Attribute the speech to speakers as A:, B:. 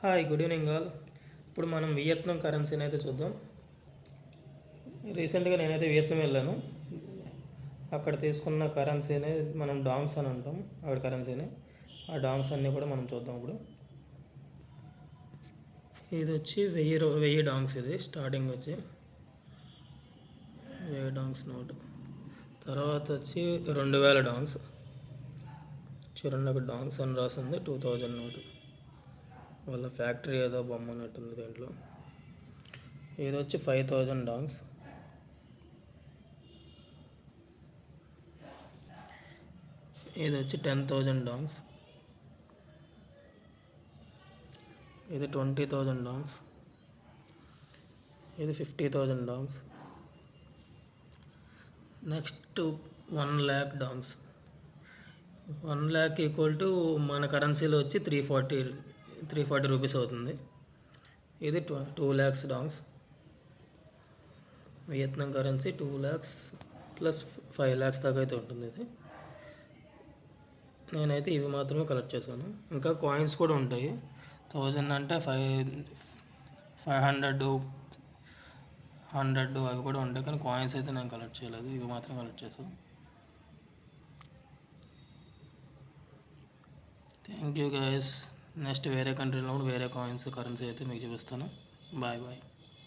A: Hi, good evening all. ఇప్పుడు మనం Vietnam కరెన్సీని అయితే చూద్దాం. రీసెంట్గా నేనైతే వియత్నాం వెళ్ళాను. అక్కడ తీసుకున్న కరెన్సీని మనం డాంగ్స్ అని అంటాం. అక్కడ కరెన్సీని ఆ డాంగ్స్ అన్నీ కూడా మనం చూద్దాం. ఇప్పుడు ఇది వచ్చి 1000 డాంగ్స్. ఇది స్టార్టింగ్ వచ్చి 1000 డాంగ్స్ నోట్. తర్వాత వచ్చి 2000 డాంగ్స్. చూడండి, అక్కడ డాంగ్స్ అని రాసింది. 2000 నోటు. వాళ్ళ ఫ్యాక్టరీ ఏదో బొమ్మ ఉన్నట్టుంది దీంట్లో. ఇది వచ్చి 5000 డాంగ్స్. ఇది వచ్చి 10,000 డాంగ్స్. ఇది 20,000 డాంగ్స్. ఇది 50,000 dongs. Next 1,00,000 dongs. 1,00,000 equal to మన కరెన్సీలో వచ్చి 340 రూపీస్ అవుతుంది. ఇది 2 lakhs dongs. Vietnam currency 2 lakhs plus 5 lakhs దాకా అయితే ఉంటుంది. ఇది నేనైతే ఇవి మాత్రమే కలెక్ట్ చేశాను. ఇంకా కాయిన్స్ కూడా ఉంటాయి. 1000 అంటే 500 100 అవి కూడా ఉంటాయి. కానీ కాయిన్స్ అయితే నేను కలెక్ట్ చేయలేదు. ఇవి మాత్రం కలెక్ట్ చేశాను. Thank you guys. నెక్స్ట్ వేరే కంట్రీలో వేరే కాయిన్స్ కరెన్సీ అయితే మీకు చూపిస్తాను. Bye bye.